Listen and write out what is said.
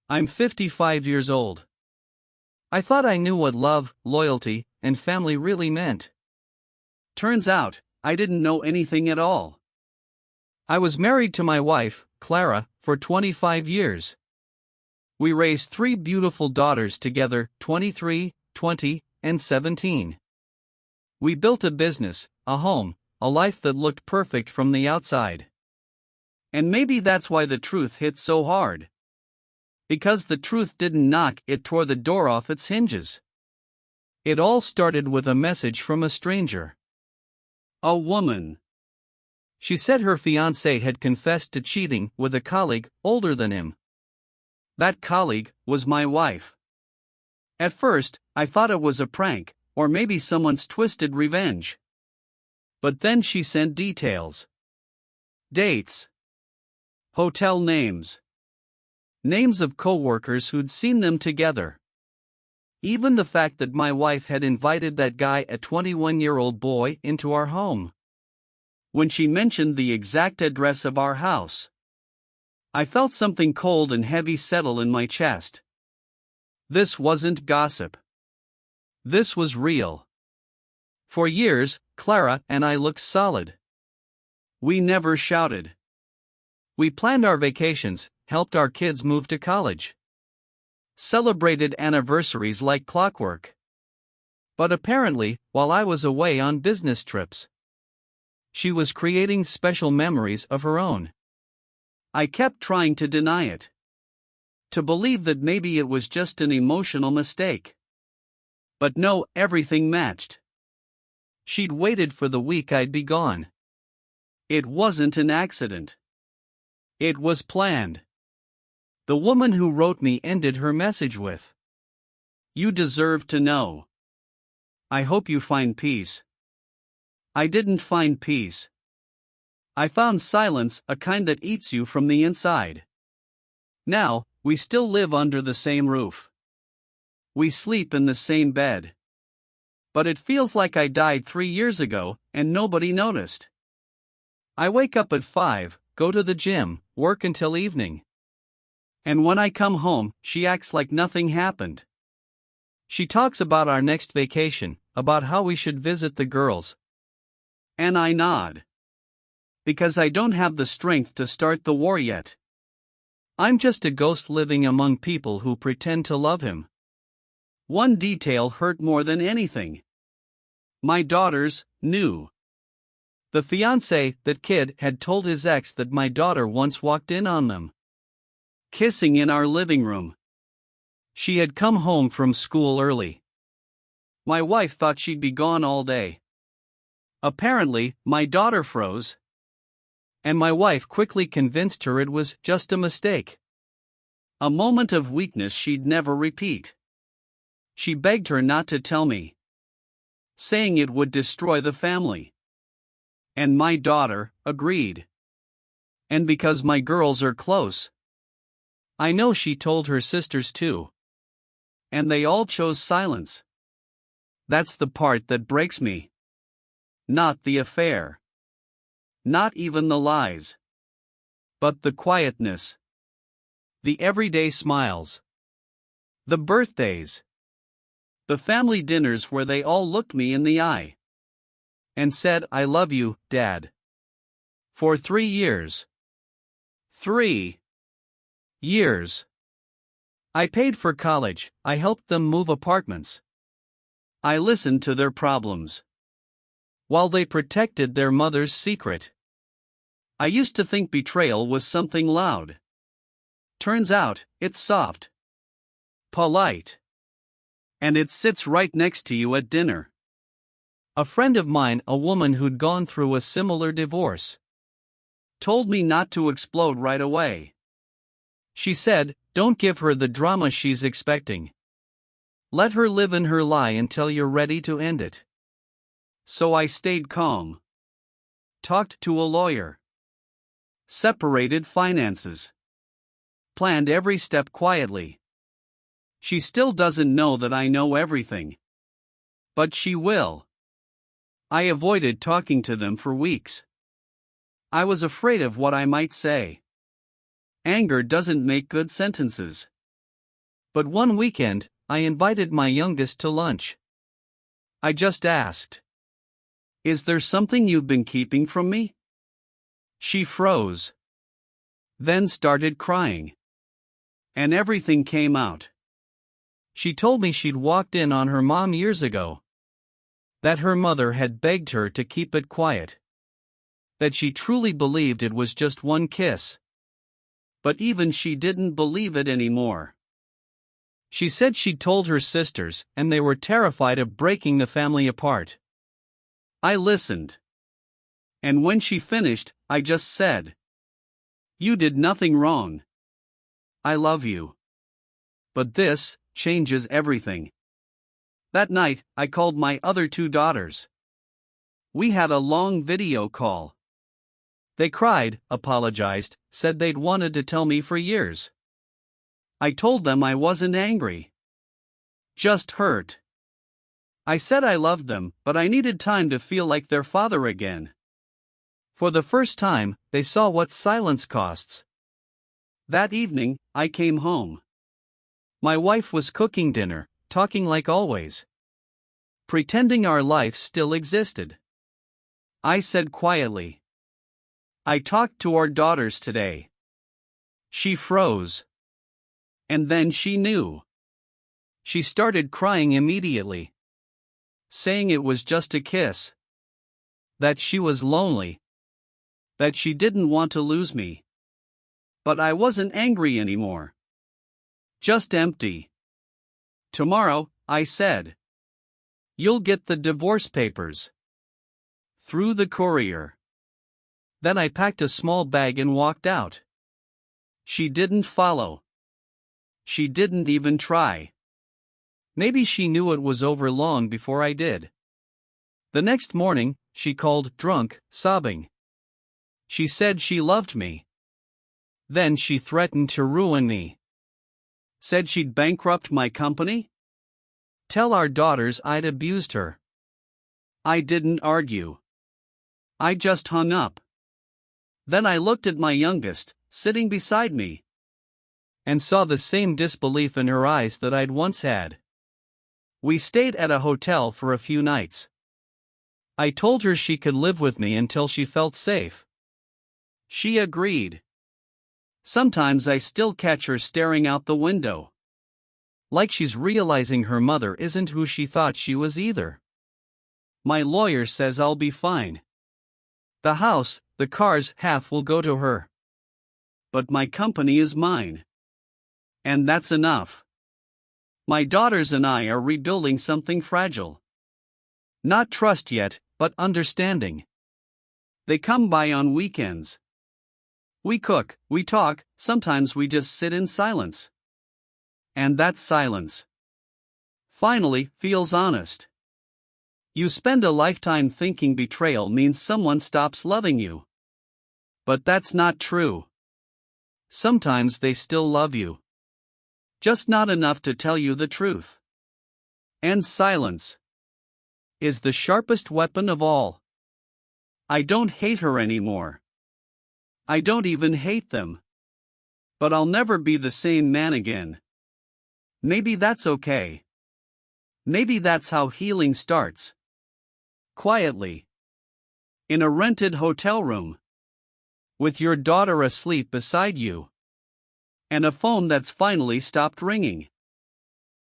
I'm 55 years old. I thought I knew what love, loyalty, and family really meant. Turns out, I didn't know anything at all. I was married to my wife, Clara, for 25 years. We raised 3 beautiful daughters together, 23, 20, and 17. We built a business, a home, a life that looked perfect from the outside. And maybe that's why the truth hit so hard. Because the truth didn't knock, it tore the door off its hinges. It all started with a message from a stranger. A woman. She said her fiancé had confessed to cheating with a colleague older than him. That colleague was my wife. At first, I thought it was a prank, or maybe someone's twisted revenge. But then she sent details. Dates. Hotel names. Names of co-workers who'd seen them together. Even the fact that my wife had invited that guy, a 21-year-old boy, into our home. When she mentioned the exact address of our house, I felt something cold and heavy settle in my chest. This wasn't gossip. This was real. For years, Clara and I looked solid. We never shouted. We planned our vacations, helped our kids move to college, celebrated anniversaries like clockwork. But apparently, while I was away on business trips, she was creating special memories of her own. I kept trying to deny it, to believe that maybe it was just an emotional mistake. But no, everything matched. She'd waited for the week I'd be gone. It wasn't an accident. It was planned. The woman who wrote me ended her message with, "You deserve to know. I hope you find peace." I didn't find peace. I found silence, a kind that eats you from the inside. Now, we still live under the same roof. We sleep in the same bed. But it feels like I died 3 years ago, and nobody noticed. I wake up at 5, go to the gym, work until evening. And when I come home, she acts like nothing happened. She talks about our next vacation, about how we should visit the girls. And I nod. Because I don't have the strength to start the war yet. I'm just a ghost living among people who pretend to love him. One detail hurt more than anything. My daughters knew. The fiancé, that kid, had told his ex that my daughter once walked in on them kissing in our living room. She had come home from school early. My wife thought she'd be gone all day. Apparently, my daughter froze. And my wife quickly convinced her it was just a mistake. A moment of weakness she'd never repeat. She begged her not to tell me, saying it would destroy the family. And my daughter agreed. And because my girls are close, I know she told her sisters too. And they all chose silence. That's the part that breaks me. Not the affair. Not even the lies. But the quietness. The everyday smiles. The birthdays. The family dinners where they all looked me in the eye and said, "I love you, Dad." For 3 years. 3 years. I paid for college, I helped them move apartments. I listened to their problems, while they protected their mother's secret. I used to think betrayal was something loud. Turns out, it's soft, polite, and it sits right next to you at dinner. A friend of mine, a woman who'd gone through a similar divorce, told me not to explode right away. She said, "Don't give her the drama she's expecting. Let her live in her lie until you're ready to end it." So I stayed calm. Talked to a lawyer. Separated finances. Planned every step quietly. She still doesn't know that I know everything. But she will. I avoided talking to them for weeks. I was afraid of what I might say. Anger doesn't make good sentences. But one weekend, I invited my youngest to lunch. I just asked, "Is there something you've been keeping from me?" She froze. Then started crying. And everything came out. She told me she'd walked in on her mom years ago. That her mother had begged her to keep it quiet. That she truly believed it was just one kiss. But even she didn't believe it anymore. She said she'd told her sisters, and they were terrified of breaking the family apart. I listened. And when she finished, I just said, "You did nothing wrong. I love you. But this changes everything." That night, I called my other two daughters. We had a long video call. They cried, apologized, said they'd wanted to tell me for years. I told them I wasn't angry. Just hurt. I said I loved them, but I needed time to feel like their father again. For the first time, they saw what silence costs. That evening, I came home. My wife was cooking dinner, talking like always. Pretending our life still existed. I said quietly, "I talked to our daughters today." She froze. And then she knew. She started crying immediately. Saying it was just a kiss. That she was lonely. That she didn't want to lose me. But I wasn't angry anymore. Just empty. "Tomorrow," I said, "you'll get the divorce papers. Through the courier." Then I packed a small bag and walked out. She didn't follow. She didn't even try. Maybe she knew it was over long before I did. The next morning, she called, drunk, sobbing. She said she loved me. Then she threatened to ruin me. Said she'd bankrupt my company? Tell our daughters I'd abused her. I didn't argue. I just hung up. Then I looked at my youngest, sitting beside me, and saw the same disbelief in her eyes that I'd once had. We stayed at a hotel for a few nights. I told her she could live with me until she felt safe. She agreed. Sometimes I still catch her staring out the window. Like she's realizing her mother isn't who she thought she was either. My lawyer says I'll be fine. The house, the cars, half will go to her. But my company is mine. And that's enough. My daughters and I are rebuilding something fragile. Not trust yet, but understanding. They come by on weekends. We cook, we talk, sometimes we just sit in silence. And that silence, finally, feels honest. You spend a lifetime thinking betrayal means someone stops loving you. But that's not true. Sometimes they still love you. Just not enough to tell you the truth. And silence is the sharpest weapon of all. I don't hate her anymore. I don't even hate them. But I'll never be the same man again. Maybe that's okay. Maybe that's how healing starts. Quietly. In a rented hotel room. With your daughter asleep beside you. And a phone that's finally stopped ringing.